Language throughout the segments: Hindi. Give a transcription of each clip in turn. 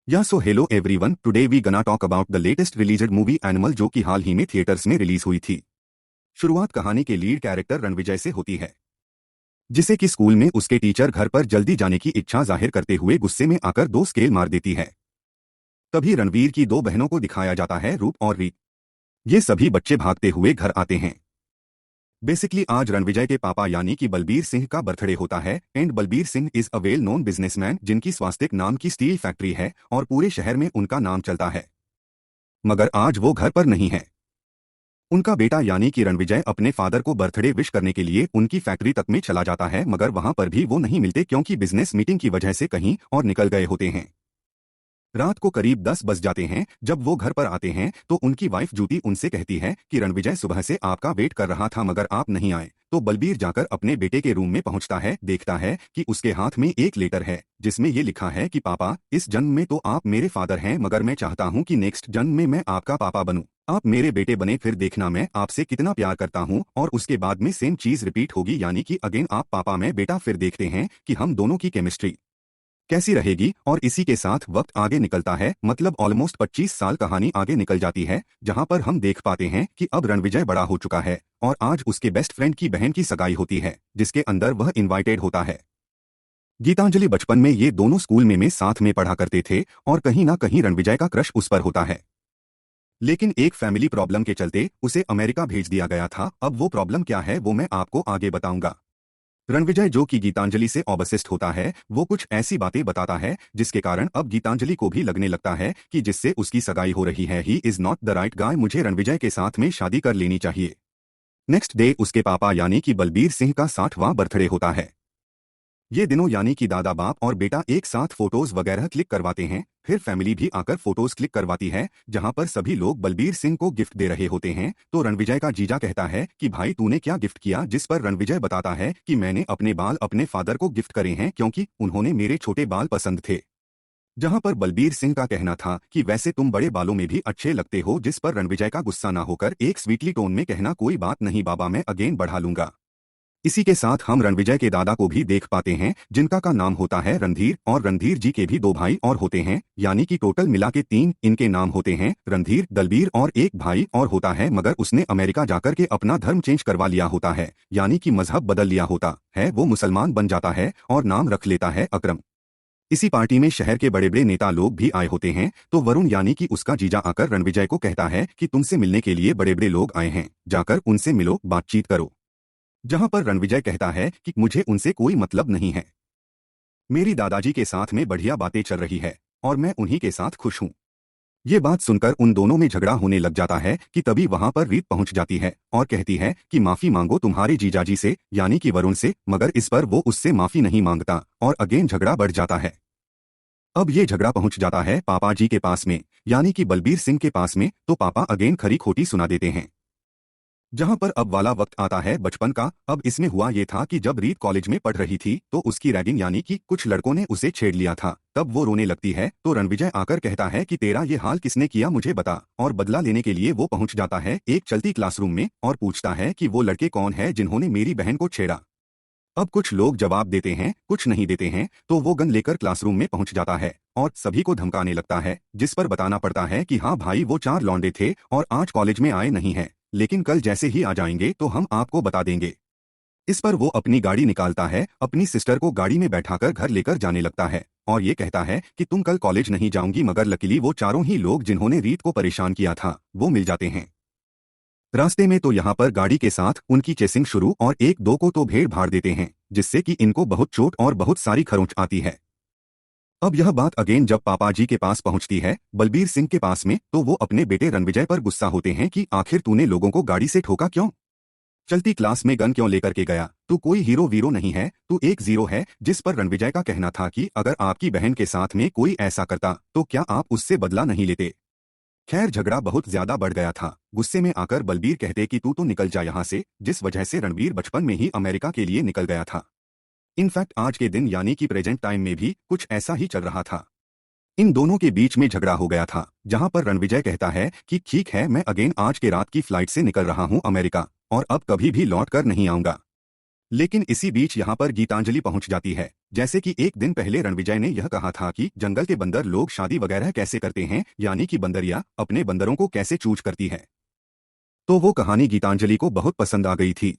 या so hello everyone, today we gonna talk about the latest released movie Animal, जो कि हाल ही में थिएटर्स में रिलीज हुई थी। शुरुआत कहानी के लीड कैरेक्टर रणविजय से होती है, जिसे कि स्कूल में उसके टीचर घर पर जल्दी जाने की इच्छा जाहिर करते हुए गुस्से में आकर दो स्केल मार देती है। तभी रणवीर की दो बहनों को दिखाया जाता है, रूप और रीत। ये सभी बच्चे भागते हुए घर आते हैं। बेसिकली आज रणविजय के पापा यानी कि बलबीर सिंह का बर्थडे होता है and Balbir Singh is a well known businessman, जिनकी स्वास्तिक नाम की स्टील फैक्ट्री है और पूरे शहर में उनका नाम चलता है। मगर आज वो घर पर नहीं है। उनका बेटा यानी कि रणविजय अपने फादर को बर्थडे विश करने के लिए उनकी फैक्ट्री तक में चला जाता है, मगर वहां पर भी वो नहीं मिलते क्योंकि बिजनेस मीटिंग की वजह से कहीं और निकल गए होते हैं। रात को करीब 10 बज जाते हैं। जब वो घर पर आते हैं तो उनकी वाइफ जूती उनसे कहती है कि रणविजय सुबह से आपका वेट कर रहा था मगर आप नहीं आए। तो बलबीर जाकर अपने बेटे के रूम में पहुंचता है, देखता है कि उसके हाथ में एक लेटर है जिसमें ये लिखा है कि पापा, इस जन्म में तो आप मेरे फादर हैं, मगर मैं चाहता हूं कि नेक्स्ट जन्म में मैं आपका पापा बनूं। आप मेरे बेटे बने, फिर देखना मैं आपसे कितना प्यार करता हूं। और उसके बाद में सेम चीज रिपीट होगी, यानी कि अगेन आप पापा मैं बेटा, फिर देखते हैं कि हम दोनों की केमिस्ट्री कैसी रहेगी। और इसी के साथ वक्त आगे निकलता है, मतलब ऑलमोस्ट 25 साल कहानी आगे निकल जाती है, जहां पर हम देख पाते हैं कि अब रणविजय बड़ा हो चुका है और आज उसके बेस्ट फ्रेंड की बहन की सगाई होती है, जिसके अंदर वह इनवाइटेड होता है। गीतांजलि बचपन में ये दोनों स्कूल में साथ में पढ़ा करते थे और कहीं ना कहीं रणविजय का क्रश उस पर होता है। लेकिन एक फैमिली प्रॉब्लम के चलते उसे अमेरिका भेज दिया गया था। अब वो प्रॉब्लम क्या है वो मैं आपको आगे बताऊंगा। रणविजय जो कि गीतांजलि से ऑब्सेस्ड होता है, वो कुछ ऐसी बातें बताता है जिसके कारण अब गीतांजलि को भी लगने लगता है कि जिससे उसकी सगाई हो रही है, he is not the right guy, मुझे रणविजय के साथ में शादी कर लेनी चाहिए। नेक्स्ट डे उसके पापा यानी कि बलबीर सिंह का 60वां बर्थडे होता है। ये दिनों यानी कि दादा बाप और बेटा एक साथ फोटोज वगैरह क्लिक करवाते हैं। फिर फैमिली भी आकर फोटोज क्लिक करवाती है, जहां पर सभी लोग बलबीर सिंह को गिफ्ट दे रहे होते हैं। तो रणविजय का जीजा कहता है कि भाई तूने क्या गिफ्ट किया, जिस पर रणविजय बताता है कि मैंने अपने बाल अपने फादर को गिफ्ट करे हैं क्योंकि उन्होंने मेरे छोटे बाल पसंद थे। जहां पर बलबीर सिंह का कहना था कि वैसे तुम बड़े बालों में भी अच्छे लगते हो, जिस पर रणविजय का गुस्सा ना होकर एक स्वीटली टोन में कहना, कोई बात नहीं बाबा, मैं अगेन बढ़ा लूंगा। इसी के साथ हम रणविजय के दादा को भी देख पाते हैं, जिनका का नाम होता है रणधीर, और रणधीर जी के भी दो भाई और होते हैं, यानी कि टोटल मिला के 3 इनके नाम होते हैं, रणधीर, दलबीर, और एक भाई और होता है, मगर उसने अमेरिका जाकर के अपना धर्म चेंज करवा लिया होता है, यानी कि मजहब बदल लिया होता है, वो मुसलमान बन जाता है और नाम रख लेता है अकरम। इसी पार्टी में शहर के बड़े बड़े नेता लोग भी आए होते हैं। तो वरुण यानी कि उसका जीजा आकर रणविजय को कहता है कि तुमसे मिलने के लिए बड़े बड़े लोग आए हैं, जाकर उनसे मिलो, बातचीत करो। जहां पर रणविजय कहता है कि मुझे उनसे कोई मतलब नहीं है, मेरी दादाजी के साथ में बढ़िया बातें चल रही है और मैं उन्हीं के साथ खुश हूं। ये बात सुनकर उन दोनों में झगड़ा होने लग जाता है कि तभी वहां पर रीत पहुंच जाती है और कहती है कि माफी मांगो तुम्हारे जीजाजी से, यानी कि वरुण से, मगर इस पर वो उससे माफी नहीं मांगता और अगेन झगड़ा बढ़ जाता है। अब ये झगड़ा पहुंच जाता है पापा जी के पास में, यानी कि बलबीर सिंह के पास में। तो पापा अगेन खरी खोटी सुना देते हैं। जहां पर अब वाला वक्त आता है बचपन का। अब इसमें हुआ ये था कि जब रीत कॉलेज में पढ़ रही थी तो उसकी रैगिंग यानी कि कुछ लड़कों ने उसे छेड़ लिया था। तब वो रोने लगती है तो रणविजय आकर कहता है कि तेरा ये हाल किसने किया मुझे बता, और बदला लेने के लिए वो पहुंच जाता है एक चलती क्लासरूम में और पूछता है कि वो लड़के कौन है जिन्होंने मेरी बहन को छेड़ा। अब कुछ लोग जवाब देते हैं, कुछ नहीं देते हैं। तो वो गन लेकर क्लासरूम में पहुंच जाता है और सभी को धमकाने लगता है, जिस पर बताना पड़ता है कि हाँ भाई, वो 4 लौंडे थे और आज कॉलेज में आए नहीं हैं, लेकिन कल जैसे ही आ जाएंगे तो हम आपको बता देंगे। इस पर वो अपनी गाड़ी निकालता है, अपनी सिस्टर को गाड़ी में बैठाकर घर लेकर जाने लगता है और ये कहता है कि तुम कल कॉलेज नहीं जाऊंगी, मगर लकीली वो चारों ही लोग जिन्होंने रीत को परेशान किया था वो मिल जाते हैं रास्ते में। तो यहाँ पर गाड़ी के साथ उनकी चेसिंग शुरू और एक दो को तो भेड़ भाड़ देते हैं, जिससे कि इनको बहुत चोट और बहुत सारी खरोंच आती है। अब यह बात अगेन जब पापा जी के पास पहुंचती है, बलबीर सिंह के पास में, तो वो अपने बेटे रणविजय पर गुस्सा होते हैं कि आखिर तूने लोगों को गाड़ी से ठोका क्यों, चलती क्लास में गन क्यों लेकर के गया, तू कोई हीरो वीरो नहीं है, तू एक जीरो है। जिस पर रणविजय का कहना था कि अगर आपकी बहन के साथ में कोई ऐसा करता तो क्या आप उससे बदला नहीं लेते। खैर झगड़ा बहुत ज्यादा बढ़ गया था। गुस्से में आकर बलबीर कहते कि तू तो निकल जा यहाँ से, जिस वजह से रणवीर बचपन में ही अमेरिका के लिए निकल गया था। इनफैक्ट आज के दिन यानी कि प्रेजेंट टाइम में भी कुछ ऐसा ही चल रहा था। इन दोनों के बीच में झगड़ा हो गया था, जहां पर रणविजय कहता है कि ठीक है, मैं अगेन आज के रात की फ्लाइट से निकल रहा हूं अमेरिका और अब कभी भी लौट कर नहीं आऊंगा। लेकिन इसी बीच यहाँ पर गीतांजलि पहुंच जाती है जैसे कि एक दिन पहले रणविजय ने यह कहा था कि जंगल के बंदर लोग शादी वगैरह कैसे करते हैं, यानी कि बंदरिया अपने बंदरों को कैसे चूज करती है। तो वो कहानी गीतांजलि को बहुत पसंद आ गई थी,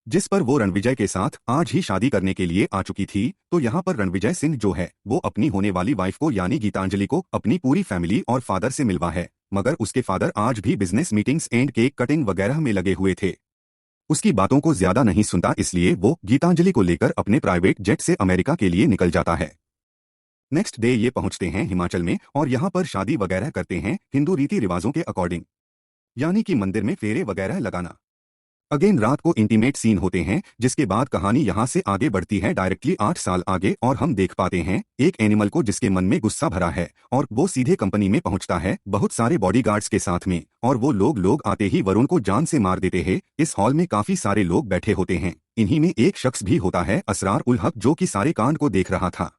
जिस पर वो रणविजय के साथ आज ही शादी करने के लिए आ चुकी थी। तो यहाँ पर रणविजय सिंह जो है वो अपनी होने वाली वाइफ को यानी गीतांजलि को अपनी पूरी फैमिली और फादर से मिलवा है, मगर उसके फादर आज भी business meetings and cake cutting वगैरह में लगे हुए थे। उसकी बातों को ज्यादा नहीं सुनता, इसलिए वो गीतांजलि को लेकर अपने प्राइवेट जेट से अमेरिका के लिए निकल जाता है। नेक्स्ट डे ये पहुंचते हैं हिमाचल में और यहाँ पर शादी वगैरह करते हैं हिंदू रीति रिवाजों के अकॉर्डिंग, यानी कि मंदिर में फेरे वगैरह लगाना। अगेन रात को इंटीमेट सीन होते हैं, जिसके बाद कहानी यहाँ से आगे बढ़ती है डायरेक्टली 8 साल आगे और हम देख पाते हैं एक एनिमल को जिसके मन में गुस्सा भरा है और वो सीधे कंपनी में पहुंचता है बहुत सारे बॉडीगार्ड्स के साथ में, और वो लोग आते ही वरुण को जान से मार देते हैं। इस हॉल में काफी सारे लोग बैठे होते हैं, इन्हीं में एक शख्स भी होता है असरार उल हक, जो कि सारे कांड को देख रहा था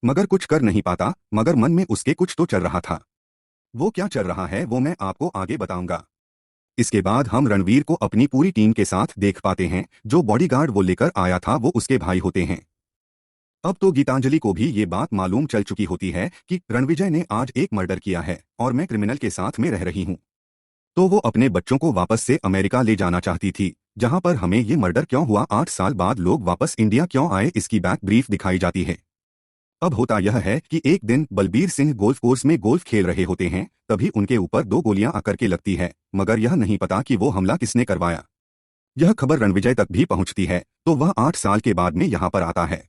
मगर कुछ कर नहीं पाता, मगर मन में उसके कुछ तो चल रहा था। वो क्या चल रहा है वो मैं आपको आगे बताऊंगा। इसके बाद हम रणवीर को अपनी पूरी टीम के साथ देख पाते हैं, जो बॉडीगार्ड वो लेकर आया था वो उसके भाई होते हैं। अब तो गीतांजलि को भी ये बात मालूम चल चुकी होती है कि रणविजय ने आज एक मर्डर किया है और मैं क्रिमिनल के साथ में रह रही हूँ। तो वो अपने बच्चों को वापस से अमेरिका ले जाना चाहती थी, जहां पर हमें ये मर्डर क्यों हुआ, 8 साल बाद लोग वापस इंडिया क्यों आए, इसकी बैक ब्रीफ दिखाई जाती है। अब होता यह है कि एक दिन बलबीर सिंह गोल्फ कोर्स में गोल्फ खेल रहे होते हैं, तभी उनके ऊपर 2 गोलियां आकर के लगती है, मगर यह नहीं पता कि वो हमला किसने करवाया। यह खबर रणविजय तक भी पहुंचती है, तो वह 8 साल के बाद में यहाँ पर आता है,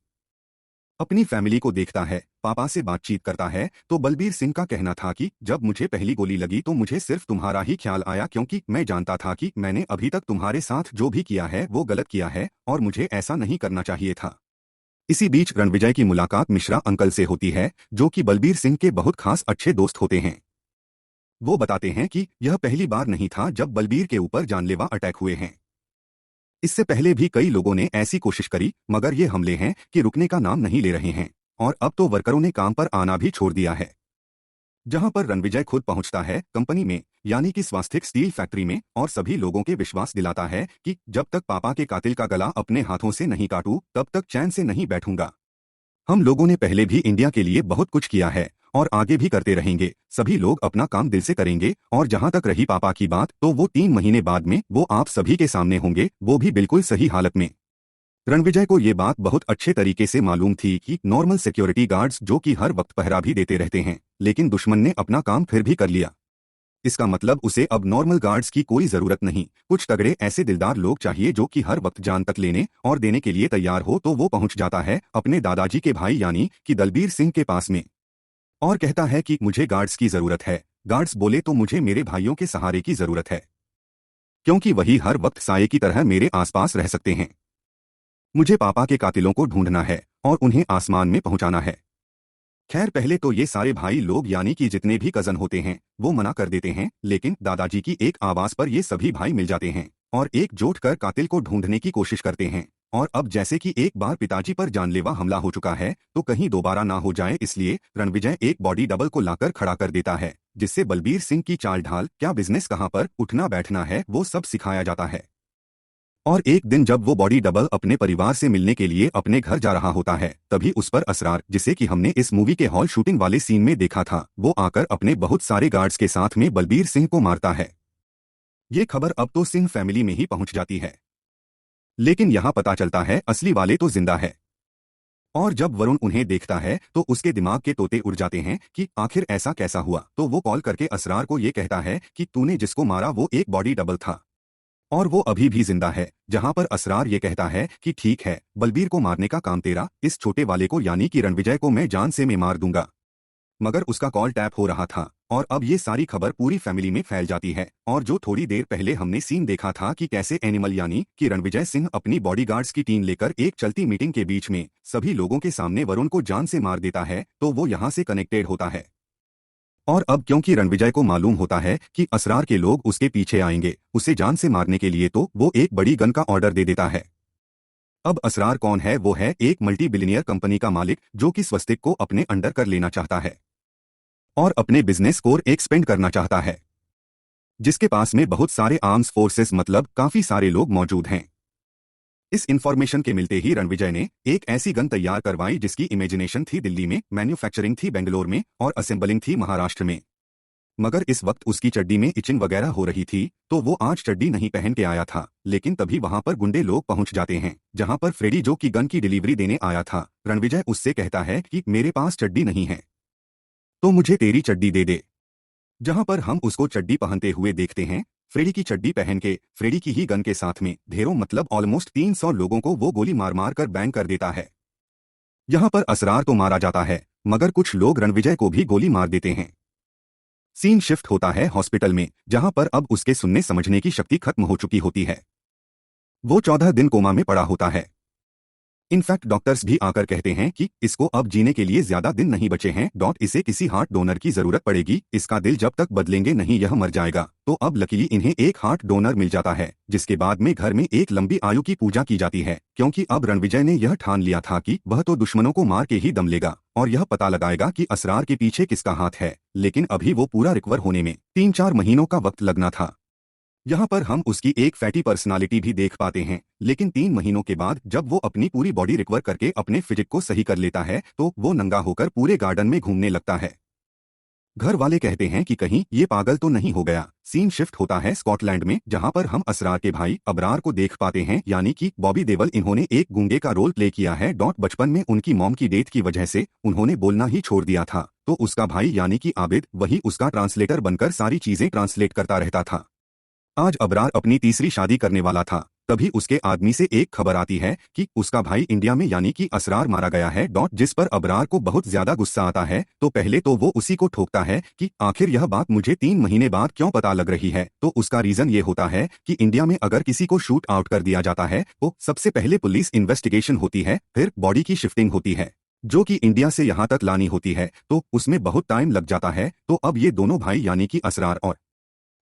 अपनी फैमिली को देखता है, पापा से बातचीत करता है। तो बलबीर सिंह का कहना था कि जब मुझे पहली गोली लगी तो मुझे सिर्फ तुम्हारा ही ख्याल आया, क्योंकि मैं जानता था कि मैंने अभी तक तुम्हारे साथ जो भी किया है वो गलत किया है और मुझे ऐसा नहीं करना चाहिए था। इसी बीच रणविजय की मुलाकात मिश्रा अंकल से होती है, जो कि बलबीर सिंह के बहुत खास अच्छे दोस्त होते हैं। वो बताते हैं कि यह पहली बार नहीं था जब बलबीर के ऊपर जानलेवा अटैक हुए हैं। इससे पहले भी कई लोगों ने ऐसी कोशिश करी, मगर ये हमले हैं कि रुकने का नाम नहीं ले रहे हैं, और अब तो वर्करों ने काम पर आना भी छोड़ दिया है। जहां पर रणविजय खुद पहुंचता है कंपनी में, यानी कि स्वास्थिक स्टील फैक्ट्री में, और सभी लोगों के विश्वास दिलाता है कि जब तक पापा के कातिल का गला अपने हाथों से नहीं काटूं तब तक चैन से नहीं बैठूंगा। हम लोगों ने पहले भी इंडिया के लिए बहुत कुछ किया है और आगे भी करते रहेंगे, सभी लोग अपना काम दिल से करेंगे, और जहां तक रही पापा की बात, तो वो 3 महीने बाद में वो आप सभी के सामने होंगे, वो भी बिल्कुल सही हालत में। रणविजय को ये बात बहुत अच्छे तरीके से मालूम थी कि नॉर्मल सिक्योरिटी गार्ड्स जो कि हर वक्त पहरा भी देते रहते हैं, लेकिन दुश्मन ने अपना काम फिर भी कर लिया। इसका मतलब उसे अब नॉर्मल गार्ड्स की कोई जरूरत नहीं, कुछ तगड़े ऐसे दिलदार लोग चाहिए जो कि हर वक्त जान तक लेने और देने के लिए तैयार हो। तो वो पहुंच जाता है अपने दादाजी के भाई यानी कि दलबीर सिंह के पास में और कहता है कि मुझे गार्ड्स की जरूरत है। गार्ड्स बोले तो मुझे मेरे भाइयों के सहारे की जरूरत है, क्योंकि वही हर वक्त साये की तरह मेरे आसपास रह सकते हैं। मुझे पापा के कातिलों को ढूंढना है और उन्हें आसमान में पहुंचाना है। खैर पहले तो ये सारे भाई लोग यानी कि जितने भी कजन होते हैं वो मना कर देते हैं, लेकिन दादाजी की एक आवाज पर ये सभी भाई मिल जाते हैं और एकजुट कर कातिल को ढूंढने की कोशिश करते हैं। और अब जैसे कि एक बार पिताजी पर जानलेवा हमला हो चुका है तो कहीं दोबारा ना हो जाए, इसलिए रणविजय एक बॉडी डबल को लाकर खड़ा कर देता है, जिससे बलबीर सिंह की चाल ढाल, क्या बिजनेस कहाँ पर उठना बैठना है, वो सब सिखाया जाता है। और एक दिन जब वो बॉडी डबल अपने परिवार से मिलने के लिए अपने घर जा रहा होता है, तभी उस पर असरार, जिसे कि हमने इस मूवी के हॉल शूटिंग वाले सीन में देखा था, वो आकर अपने बहुत सारे गार्ड्स के साथ में बलबीर सिंह को मारता है। ये खबर अब तो सिंह फैमिली में ही पहुंच जाती है, लेकिन यहाँ पता चलता है असली वाले तो जिंदा है। और जब वरुण उन्हें देखता है तो उसके दिमाग के तोते उड़ जाते हैं कि आखिर ऐसा कैसा हुआ। तो वो कॉल करके असरार को ये कहता है कि तूने जिसको मारा वो एक बॉडी डबल था और वो अभी भी जिंदा है। जहां पर असरार ये कहता है कि ठीक है, बलबीर को मारने का काम तेरा, इस छोटे वाले को यानी कि रणविजय को मैं जान से मैं मार दूंगा। मगर उसका कॉल टैप हो रहा था और अब ये सारी खबर पूरी फैमिली में फैल जाती है। और जो थोड़ी देर पहले हमने सीन देखा था कि कैसे एनिमल यानी कि रणविजय सिंह अपनी बॉडीगार्ड्स की टीम लेकर एक चलती मीटिंग के बीच में सभी लोगों के सामने वरुण को जान से मार देता है, तो वो यहाँ से कनेक्टेड होता है। और अब क्योंकि रणविजय को मालूम होता है कि असरार के लोग उसके पीछे आएंगे उसे जान से मारने के लिए, तो वो एक बड़ी गन का ऑर्डर दे देता है। अब असरार कौन है? वो है एक मल्टी बिलियनियर कंपनी का मालिक, जो कि स्वस्तिक को अपने अंडर कर लेना चाहता है और अपने बिजनेस को एक्सपेंड करना चाहता है, जिसके पास में बहुत सारे आर्म्स फोर्सेस मतलब काफी सारे लोग मौजूद हैं। इस इंफॉर्मेशन के मिलते ही रणविजय ने एक ऐसी गन तैयार करवाई जिसकी इमेजिनेशन थी दिल्ली में, मैन्युफैक्चरिंग थी बेंगलोर में और असेंबलिंग थी महाराष्ट्र में। मगर इस वक्त उसकी चड्डी में इचिंग वगैरह हो रही थी, तो वो आज चड्डी नहीं पहन के आया था। लेकिन तभी वहां पर गुंडे लोग पहुंच जाते हैं, जहां पर फ्रेडी जो की गन की डिलीवरी देने आया था। रणविजय उससे कहता है कि मेरे पास चड्डी नहीं है, तो मुझे तेरी चड्डी दे दे। जहां पर हम उसको चड्डी पहनते हुए देखते हैं। फ्रेडी की चड्डी पहन के, फ्रेडी की ही गन के साथ में ढेरों मतलब ऑलमोस्ट 300 लोगों को वो गोली मार मार कर बैंग कर देता है। यहाँ पर असरार तो मारा जाता है, मगर कुछ लोग रणविजय को भी गोली मार देते हैं। सीन शिफ्ट होता है हॉस्पिटल में, जहां पर अब उसके सुनने समझने की शक्ति खत्म हो चुकी होती है। वो 14 दिन कोमा में पड़ा होता है। इनफैक्ट डॉक्टर्स भी आकर कहते हैं कि इसको अब जीने के लिए ज्यादा दिन नहीं बचे हैं। इसे किसी हार्ट डोनर की जरूरत पड़ेगी, इसका दिल जब तक बदलेंगे नहीं यह मर जाएगा। तो अब लकीली इन्हें एक हार्ट डोनर मिल जाता है, जिसके बाद में घर में एक लंबी आयु की पूजा की जाती है, क्योंकि अब रणविजय ने यह ठान लिया था कि वह तो दुश्मनों को मार के ही दम लेगा और यह पता लगाएगा कि असरार के पीछे किसका हाथ है। लेकिन अभी वो पूरा रिकवर होने में 3-4 महीनों का वक्त लगना था। यहाँ पर हम उसकी एक फैटी पर्सनालिटी भी देख पाते हैं। लेकिन 3 महीनों के बाद जब वो अपनी पूरी बॉडी रिकवर करके अपने फिजिक को सही कर लेता है, तो वो नंगा होकर पूरे गार्डन में घूमने लगता है। घर वाले कहते हैं कि कहीं ये पागल तो नहीं हो गया। सीन शिफ्ट होता है स्कॉटलैंड में, जहां पर हम असरार के भाई अबरार को देख पाते हैं, यानी कि बॉबी देओल। इन्होंने एक गूंगे का रोल प्ले किया है। बचपन में उनकी मॉम की डेथ की वजह से उन्होंने बोलना ही छोड़ दिया था, तो उसका भाई यानी कि आबिद वही उसका ट्रांसलेटर बनकर सारी चीजें ट्रांसलेट करता रहता था। आज अबरार अपनी तीसरी शादी करने वाला था, तभी उसके आदमी से एक खबर आती है कि उसका भाई इंडिया में यानी कि असरार मारा गया है। जिस पर अबरार को बहुत ज्यादा गुस्सा आता है। तो पहले तो वो उसी को ठोकता है कि आखिर यह बात मुझे 3 महीने बाद क्यों पता लग रही है। तो उसका रीजन ये होता है कि इंडिया में अगर किसी को शूट आउट कर दिया जाता है तो सबसे पहले पुलिस इन्वेस्टिगेशन होती है, फिर बॉडी की शिफ्टिंग होती है, जो कि इंडिया से यहाँ तक लानी होती है, तो उसमें बहुत टाइम लग जाता है। तो अब ये दोनों भाई यानी कि असरार और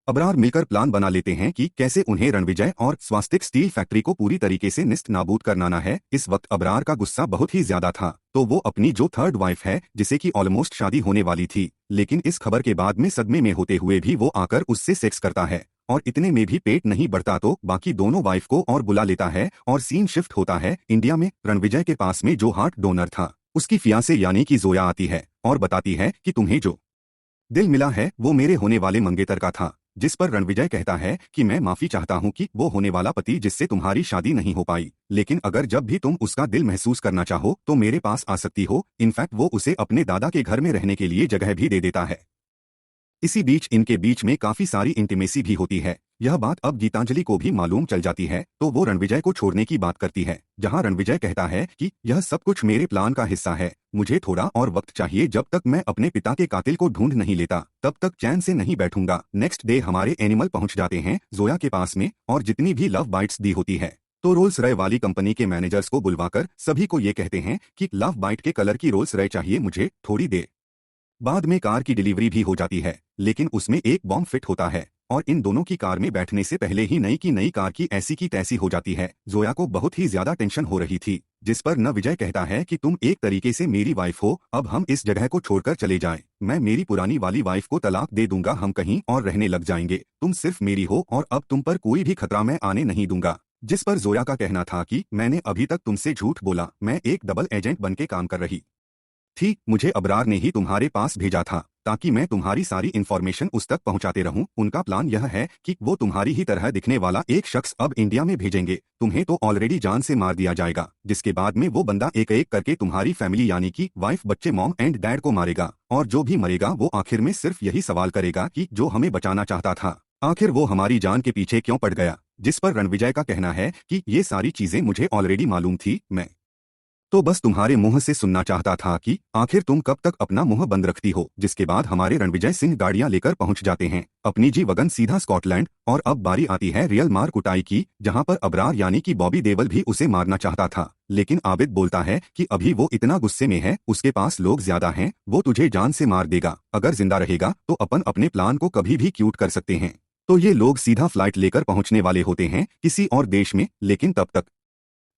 अबरार मिलकर प्लान बना लेते हैं कि कैसे उन्हें रणविजय और स्वास्तिक स्टील फैक्ट्री को पूरी तरीके से निस्त नाबूद करना है। इस वक्त अबरार का गुस्सा बहुत ही ज्यादा था, तो वो अपनी जो थर्ड वाइफ है, जिसे कि ऑलमोस्ट शादी होने वाली थी, लेकिन इस खबर के बाद में सदमे में होते हुए भी वो आकर उससे सेक्स करता है और इतने में भी पेट नहीं बढ़ता तो बाकी दोनों वाइफ को और बुला लेता है। और सीन शिफ्ट होता है इंडिया में। रणविजय के पास में जो हार्ट डोनर था, उसकी फियांसे यानी कि जोया आती है और बताती है कि तुम्हें जो दिल मिला है वो मेरे होने वाले मंगेतर का था। जिस पर रणविजय कहता है कि मैं माफी चाहता हूं कि वो होने वाला पति जिससे तुम्हारी शादी नहीं हो पाई, लेकिन अगर जब भी तुम उसका दिल महसूस करना चाहो तो मेरे पास आ सकती हो। इनफैक्ट वो उसे अपने दादा के घर में रहने के लिए जगह भी दे देता है। इसी बीच इनके बीच में काफी सारी इंटीमेसी भी होती है। यह बात अब गीतांजलि को भी मालूम चल जाती है, तो वो रणविजय को छोड़ने की बात करती है, जहां रणविजय कहता है कि यह सब कुछ मेरे प्लान का हिस्सा है, मुझे थोड़ा और वक्त चाहिए। जब तक मैं अपने पिता के कातिल को ढूंढ नहीं लेता तब तक चैन से नहीं बैठूंगा। नेक्स्ट डे हमारे एनिमल पहुंच जाते हैं जोया के पास में, और जितनी भी लव बाइट्स दी होती है तो रोल्स रॉय वाली कंपनी के मैनेजर्स को बुलवाकर सभी को ये कहते हैं कि लव बाइट के कलर की रोल्स रॉय चाहिए मुझे, थोड़ी देर बाद में कार की डिलीवरी भी हो जाती है, लेकिन उसमें एक बॉम्ब फिट होता है और इन दोनों की कार में बैठने से पहले ही नई की नई कार की ऐसी की तैसी हो जाती है। जोया को बहुत ही ज्यादा टेंशन हो रही थी, जिस पर न विजय कहता है कि तुम एक तरीके से मेरी वाइफ हो, अब हम इस जगह को छोड़कर चले जाएं। मैं मेरी पुरानी वाली वाइफ को तलाक दे दूंगा, हम कहीं और रहने लग जाएंगे, तुम सिर्फ मेरी हो और अब तुम पर कोई भी खतरा मैं आने नहीं दूंगा। जिस पर जोया का कहना था कि मैंने अभी तक तुमसे झूठ बोला, मैं एक डबल एजेंट बनके काम कर रही थी, मुझे अबरार ने ही तुम्हारे पास भेजा था ताकि मैं तुम्हारी सारी इन्फॉर्मेशन उस तक पहुंचाते रहूं। उनका प्लान यह है कि वो तुम्हारी ही तरह दिखने वाला एक शख्स अब इंडिया में भेजेंगे, तुम्हें तो ऑलरेडी जान से मार दिया जाएगा, जिसके बाद में वो बंदा एक एक करके तुम्हारी फैमिली यानी कि वाइफ, बच्चे, मॉम एंड डैड को मारेगा, और जो भी मरेगा वो आखिर में सिर्फ यही सवाल करेगा कि जो हमें बचाना चाहता था, आखिर वो हमारी जान के पीछे क्यों पड़ गया। जिस पर रणविजय का कहना है कि ये सारी चीजें मुझे ऑलरेडी मालूम थी, मैं तो बस तुम्हारे मुंह से सुनना चाहता था कि आखिर तुम कब तक अपना मुंह बंद रखती हो। जिसके बाद हमारे रणविजय सिंह गाड़ियां लेकर पहुंच जाते हैं अपनी जी वगन सीधा स्कॉटलैंड, और अब बारी आती है रियल मार कुटाई की, जहां पर अबरार यानी कि बॉबी देओल भी उसे मारना चाहता था, लेकिन आबिद बोलता है कि अभी वो इतना गुस्से में है, उसके पास लोग ज्यादा हैं, वो तुझे जान से मार देगा, अगर जिंदा रहेगा तो अपन अपने प्लान को कभी भी क्यूट कर सकते हैं। तो ये लोग सीधा फ्लाइट लेकर पहुंचने वाले होते हैं किसी और देश में, लेकिन तब तक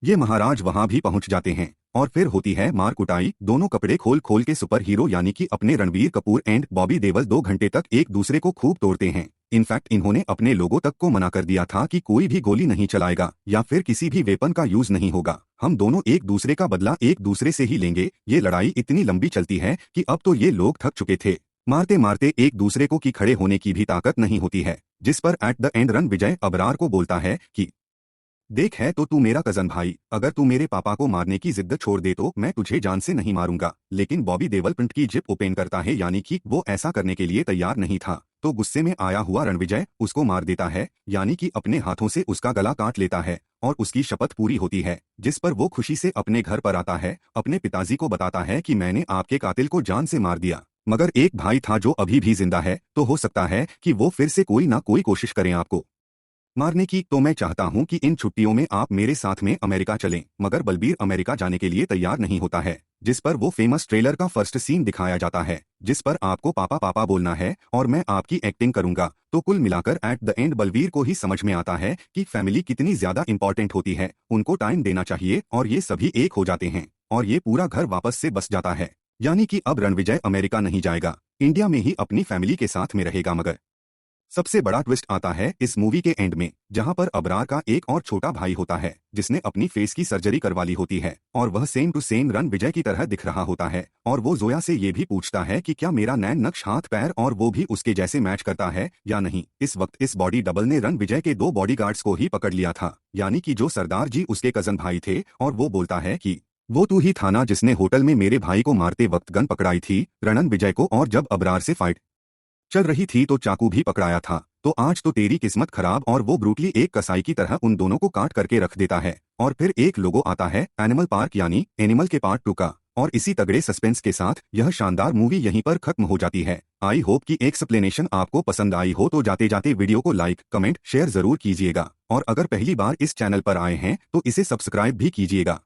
ये महाराज वहां भी पहुंच जाते हैं और फिर होती है मार कुटाई। दोनों कपड़े खोल खोल के सुपर हीरो यानी कि अपने रणवीर कपूर एंड बॉबी देओल 2 घंटे तक एक दूसरे को खूब तोड़ते हैं। इनफैक्ट इन्होंने अपने लोगों तक को मना कर दिया था कि कोई भी गोली नहीं चलाएगा या फिर किसी भी वेपन का यूज नहीं होगा। हम दोनों एक दूसरे का बदला एक दूसरे से ही लेंगे। ये लड़ाई इतनी लंबी चलती है कि अब तो ये लोग थक चुके थे। मारते मारते एक दूसरे को कि खड़े होने की भी ताकत नहीं होती है। जिस पर at the end Ranvijay Abrar को बोलता है कि देख, है तो तू मेरा कजन भाई, अगर तू मेरे पापा को मारने की जिद छोड़ दे तो मैं तुझे जान से नहीं मारूंगा। लेकिन बॉबी देओल प्रिंट की जिप ओपन करता है, यानी कि वो ऐसा करने के लिए तैयार नहीं था। तो गुस्से में आया हुआ रणविजय उसको मार देता है, यानी कि अपने हाथों से उसका गला काट लेता है और उसकी शपथ पूरी होती है। जिस पर वो खुशी से अपने घर पर आता है, अपने पिताजी को बताता है कि मैंने आपके कातिल को जान से मार दिया, मगर एक भाई था जो अभी भी जिंदा है, तो हो सकता है कि वो फिर से कोई ना कोई कोशिश करें आपको मारने की। तो मैं चाहता हूं कि इन छुट्टियों में आप मेरे साथ में अमेरिका चलें। मगर बलबीर अमेरिका जाने के लिए तैयार नहीं होता है। जिस पर वो फेमस ट्रेलर का फर्स्ट सीन दिखाया जाता है, जिस पर आपको पापा पापा बोलना है और मैं आपकी एक्टिंग करूंगा। तो कुल मिलाकर एट द एंड बलबीर को ही समझ में आता है कि फैमिली कितनी ज्यादा इंपॉर्टेंट होती है, उनको टाइम देना चाहिए, और ये सभी एक हो जाते हैं और ये पूरा घर वापस से बस जाता है। यानी कि अब रणविजय अमेरिका नहीं जाएगा, इंडिया में ही अपनी फैमिली के साथ में रहेगा। मगर सबसे बड़ा ट्विस्ट आता है इस मूवी के एंड में, जहां पर अबरार का एक और छोटा भाई होता है जिसने अपनी फेस की सर्जरी करवा ली होती है और वह सेम टू सेम रणविजय की तरह दिख रहा होता है। और वो जोया से ये भी पूछता है कि क्या मेरा नैन नक्श हाथ पैर और वो भी उसके जैसे मैच करता है या नहीं। इस वक्त इस बॉडी डबल ने रणविजय के 2 बॉडीगार्ड्स को ही पकड़ लिया था, यानी कि जो सरदार जी उसके कजन भाई थे, और वो बोलता है कि वो तू ही था ना जिसने होटल में मेरे भाई को मारते वक्त गन पकड़ाई थी रणविजय को, और जब अबरार से फाइट चल रही थी तो चाकू भी पकड़ाया था। तो आज तो तेरी किस्मत खराब। और वो ब्रूटली एक कसाई की तरह उन दोनों को काट करके रख देता है। और फिर एक लोगो आता है एनिमल पार्क यानी एनिमल के पार्ट 2 का। और इसी तगड़े सस्पेंस के साथ यह शानदार मूवी यहीं पर खत्म हो जाती है। आई होप कि एक्सप्लेनेशन आपको पसंद आई हो। तो जाते जाते वीडियो को लाइक कमेंट शेयर जरूर कीजिएगा, और अगर पहली बार इस चैनल पर आए हैं तो इसे सब्सक्राइब भी कीजिएगा।